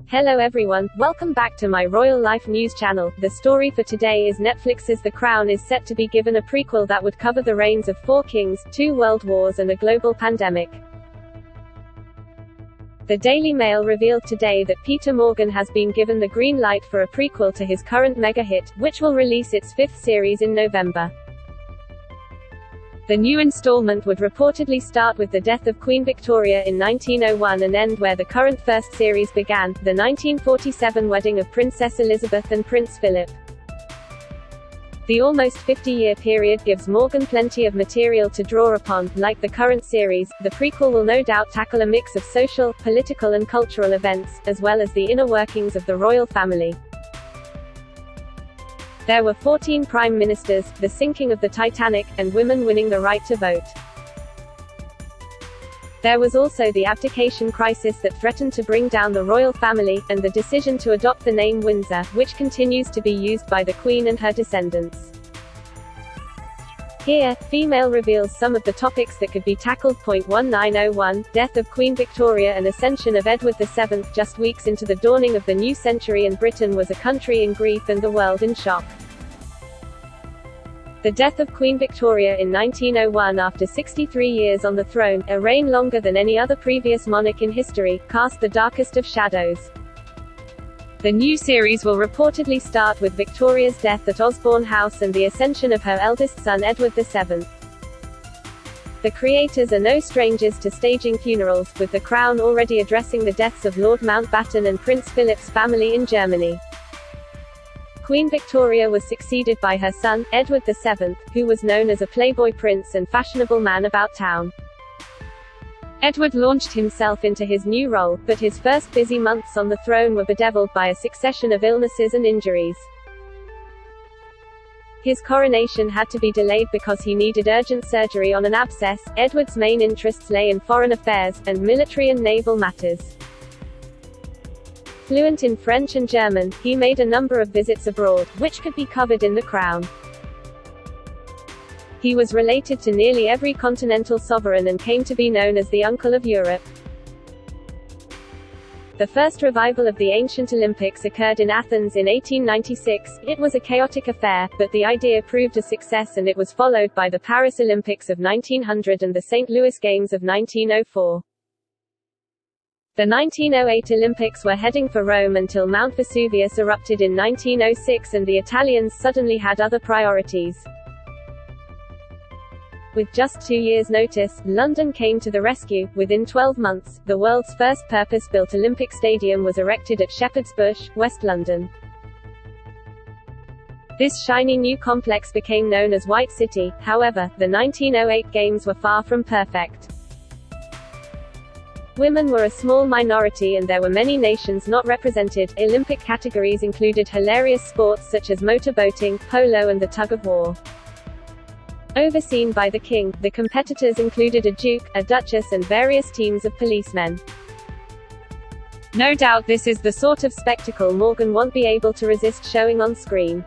Hello everyone, welcome back to my Royal Life News channel. The story for today is Netflix's The Crown is set to be given a prequel that would cover the reigns of 4 kings, 2 world wars and a global pandemic. The Daily Mail revealed today that Peter Morgan has been given the green light for a prequel to his current mega hit, which will release its 5th series in November. The new installment would reportedly start with the death of Queen Victoria in 1901 and end where the current first series began, the 1947 wedding of Princess Elizabeth and Prince Philip. The almost 50-year period gives Morgan plenty of material to draw upon. Like the current series, the prequel will no doubt tackle a mix of social, political and cultural events, as well as the inner workings of the royal family. There were 14 prime ministers, the sinking of the Titanic, and women winning the right to vote. There was also the abdication crisis that threatened to bring down the royal family, and the decision to adopt the name Windsor, which continues to be used by the Queen and her descendants. Here, Female reveals some of the topics that could be tackled. 1901, Death of Queen Victoria and Ascension of Edward VII. Just weeks into the dawning of the new century and Britain was a country in grief and the world in shock. The death of Queen Victoria in 1901 after 63 years on the throne, a reign longer than any other previous monarch in history, cast the darkest of shadows. The new series will reportedly start with Victoria's death at Osborne House and the ascension of her eldest son Edward VII. The creators are no strangers to staging funerals, with The Crown already addressing the deaths of Lord Mountbatten and Prince Philip's family in Germany. Queen Victoria was succeeded by her son, Edward VII, who was known as a playboy prince and fashionable man about town. Edward launched himself into his new role, but his first busy months on the throne were bedeviled by a succession of illnesses and injuries. His coronation had to be delayed because he needed urgent surgery on an abscess. Edward's main interests lay in foreign affairs, and military and naval matters. Fluent in French and German, he made a number of visits abroad, which could be covered in The Crown. He was related to nearly every continental sovereign and came to be known as the Uncle of Europe. The first revival of the ancient Olympics occurred in Athens in 1896. It was a chaotic affair, but the idea proved a success and it was followed by the Paris Olympics of 1900 and the St. Louis Games of 1904. The 1908 Olympics were heading for Rome until Mount Vesuvius erupted in 1906 and the Italians suddenly had other priorities. With just 2 years' notice, London came to the rescue. Within 12 months, the world's first purpose-built Olympic stadium was erected at Shepherd's Bush, West London. This shiny new complex became known as White City. However, the 1908 Games were far from perfect. Women were a small minority and there were many nations not represented. Olympic categories included hilarious sports such as motorboating, polo and the tug-of-war. Overseen by the king, the competitors included a duke, a duchess and various teams of policemen. No doubt this is the sort of spectacle Morgan won't be able to resist showing on screen.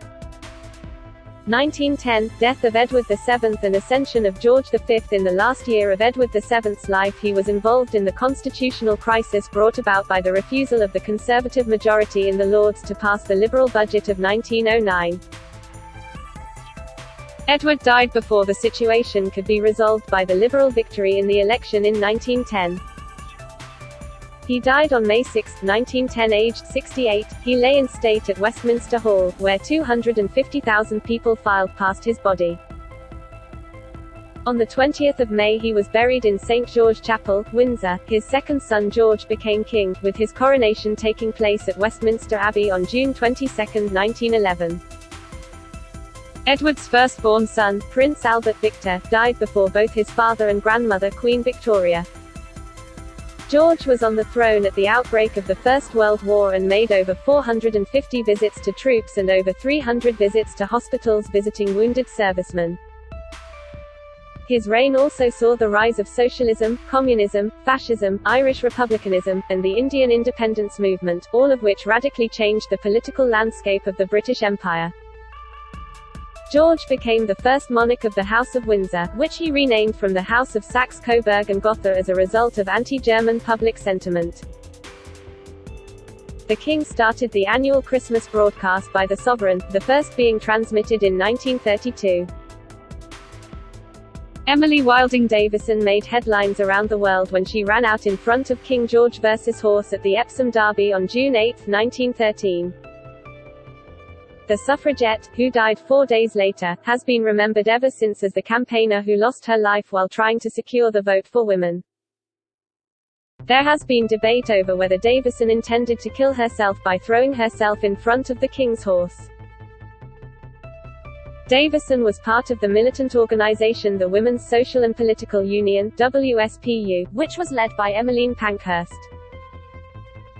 1910, Death of Edward VII and Ascension of George V. In the last year of Edward VII's life he was involved in the constitutional crisis brought about by the refusal of the Conservative majority in the Lords to pass the Liberal budget of 1909. Edward died before the situation could be resolved by the Liberal victory in the election in 1910. He died on May 6, 1910 aged 68. He lay in state at Westminster Hall, where 250,000 people filed past his body. On the 20th of May he was buried in St. George Chapel, Windsor. His second son George became king, with his coronation taking place at Westminster Abbey on June 22, 1911. Edward's firstborn son, Prince Albert Victor, died before both his father and grandmother Queen Victoria. George was on the throne at the outbreak of the First World War and made over 450 visits to troops and over 300 visits to hospitals visiting wounded servicemen. His reign also saw the rise of socialism, communism, fascism, Irish republicanism, and the Indian independence movement, all of which radically changed the political landscape of the British Empire. George became the first monarch of the House of Windsor, which he renamed from the House of Saxe-Coburg and Gotha as a result of anti-German public sentiment. The king started the annual Christmas broadcast by the sovereign, the first being transmitted in 1932. Emily Wilding Davison made headlines around the world when she ran out in front of King George versus Horse at the Epsom Derby on June 8, 1913. The suffragette, who died 4 days later, has been remembered ever since as the campaigner who lost her life while trying to secure the vote for women. There has been debate over whether Davison intended to kill herself by throwing herself in front of the king's horse. Davison was part of the militant organization the Women's Social and Political Union (WSPU), which was led by Emmeline Pankhurst.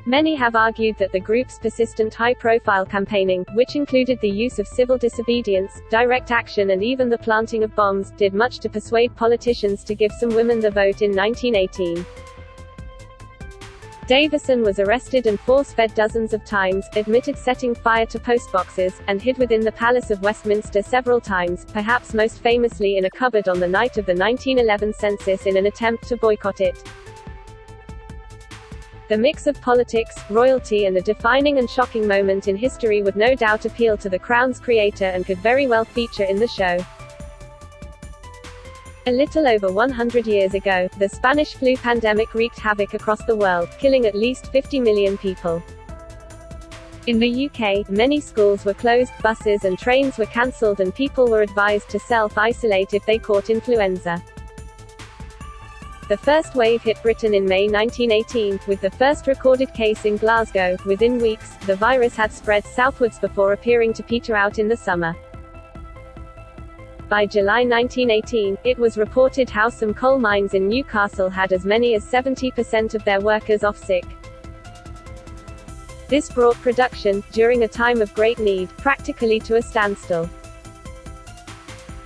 Many have argued that the group's persistent high-profile campaigning, which included the use of civil disobedience, direct action and even the planting of bombs, did much to persuade politicians to give some women the vote in 1918. Davison was arrested and force-fed dozens of times, admitted setting fire to postboxes, and hid within the Palace of Westminster several times, perhaps most famously in a cupboard on the night of the 1911 census in an attempt to boycott it. The mix of politics, royalty and a defining and shocking moment in history would no doubt appeal to the Crown's creator and could very well feature in the show. A little over 100 years ago, the Spanish flu pandemic wreaked havoc across the world, killing at least 50 million people. In the UK, many schools were closed, buses and trains were cancelled and people were advised to self-isolate if they caught influenza. The first wave hit Britain in May 1918, with the first recorded case in Glasgow. Within weeks, the virus had spread southwards before appearing to peter out in the summer. By July 1918, it was reported how some coal mines in Newcastle had as many as 70% of their workers off sick. This brought production, during a time of great need, practically to a standstill.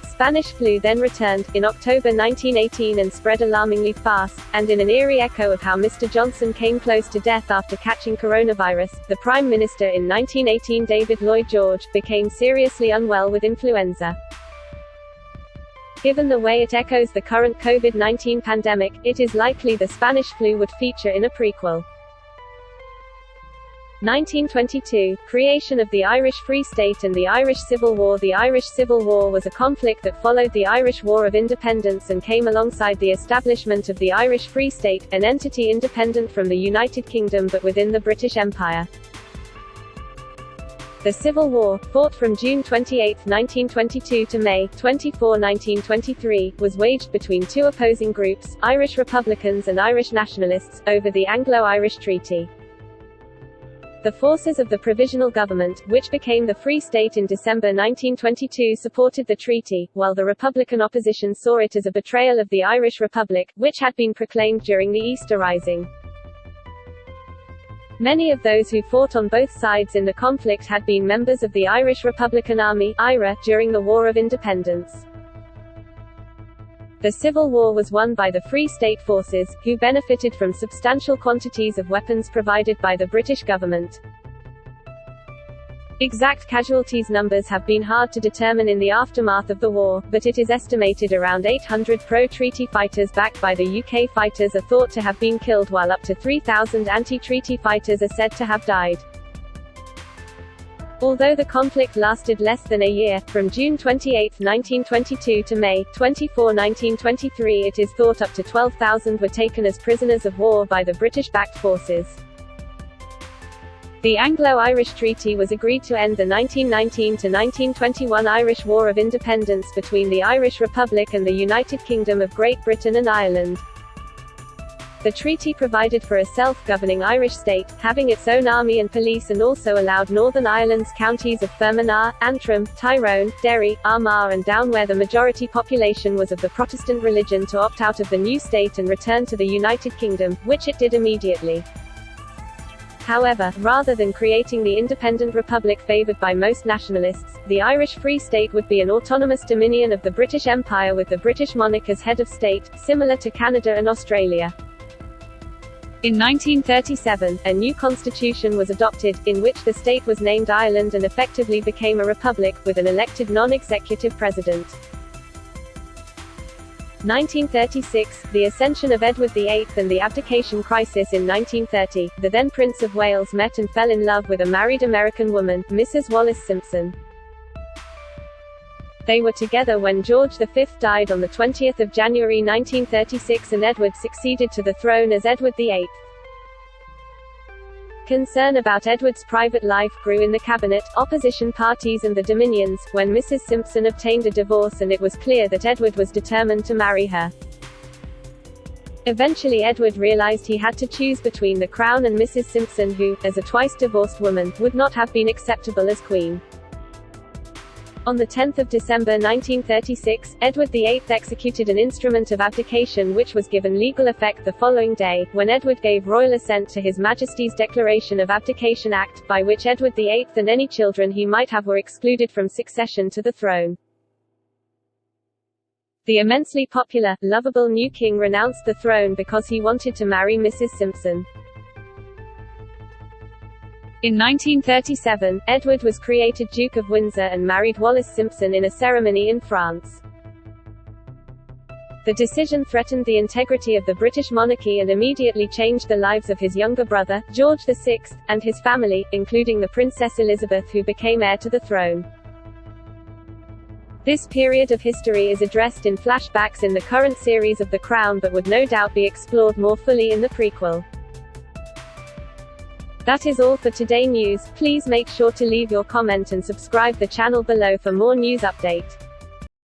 Spanish flu then returned, in October 1918 and spread alarmingly fast, and in an eerie echo of how Mr. Johnson came close to death after catching coronavirus, the Prime Minister in 1918 David Lloyd George, became seriously unwell with influenza. Given the way it echoes the current COVID-19 pandemic, it is likely the Spanish flu would feature in a prequel. 1922 – Creation of the Irish Free State and the Irish Civil War. The Irish Civil War was a conflict that followed the Irish War of Independence and came alongside the establishment of the Irish Free State, an entity independent from the United Kingdom but within the British Empire. The Civil War, fought from June 28, 1922 to May 24, 1923, was waged between two opposing groups, Irish Republicans and Irish Nationalists, over the Anglo-Irish Treaty. The forces of the Provisional Government, which became the Free State in December 1922, supported the treaty, while the Republican opposition saw it as a betrayal of the Irish Republic, which had been proclaimed during the Easter Rising. Many of those who fought on both sides in the conflict had been members of the Irish Republican Army (IRA) during the War of Independence. The Civil War was won by the Free State forces, who benefited from substantial quantities of weapons provided by the British government. Exact casualties numbers have been hard to determine in the aftermath of the war, but it is estimated around 800 pro-treaty fighters backed by the UK fighters are thought to have been killed, while up to 3,000 anti-treaty fighters are said to have died. Although the conflict lasted less than a year, from June 28, 1922 to May 24, 1923, it is thought up to 12,000 were taken as prisoners of war by the British-backed forces. The Anglo-Irish Treaty was agreed to end the 1919–1921 Irish War of Independence between the Irish Republic and the United Kingdom of Great Britain and Ireland. The treaty provided for a self-governing Irish state, having its own army and police, and also allowed Northern Ireland's counties of Fermanagh, Antrim, Tyrone, Derry, Armagh and Down, where the majority population was of the Protestant religion, to opt out of the new state and return to the United Kingdom, which it did immediately. However, rather than creating the independent republic favoured by most nationalists, the Irish Free State would be an autonomous dominion of the British Empire with the British monarch as head of state, similar to Canada and Australia. In 1937, a new constitution was adopted, in which the state was named Ireland and effectively became a republic, with an elected non-executive president. 1936, the Ascension of Edward VIII and the Abdication crisis in 1930, the then Prince of Wales met and fell in love with a married American woman, Mrs. Wallis Simpson. They were together when George V died on 20 January 1936 and Edward succeeded to the throne as Edward VIII. Concern about Edward's private life grew in the cabinet, opposition parties and the Dominions, when Mrs. Simpson obtained a divorce and it was clear that Edward was determined to marry her. Eventually Edward realized he had to choose between the crown and Mrs. Simpson who, as a twice-divorced woman, would not have been acceptable as queen. On 10 December 1936, Edward VIII executed an instrument of abdication which was given legal effect the following day, when Edward gave royal assent to His Majesty's Declaration of Abdication Act, by which Edward VIII and any children he might have were excluded from succession to the throne. The immensely popular, lovable new king renounced the throne because he wanted to marry Mrs. Simpson. In 1937, Edward was created Duke of Windsor and married Wallis Simpson in a ceremony in France. The decision threatened the integrity of the British monarchy and immediately changed the lives of his younger brother, George VI, and his family, including the Princess Elizabeth who became heir to the throne. This period of history is addressed in flashbacks in the current series of The Crown but would no doubt be explored more fully in the prequel. That is all for today news. Please make sure to leave your comment and subscribe the channel below for more news update.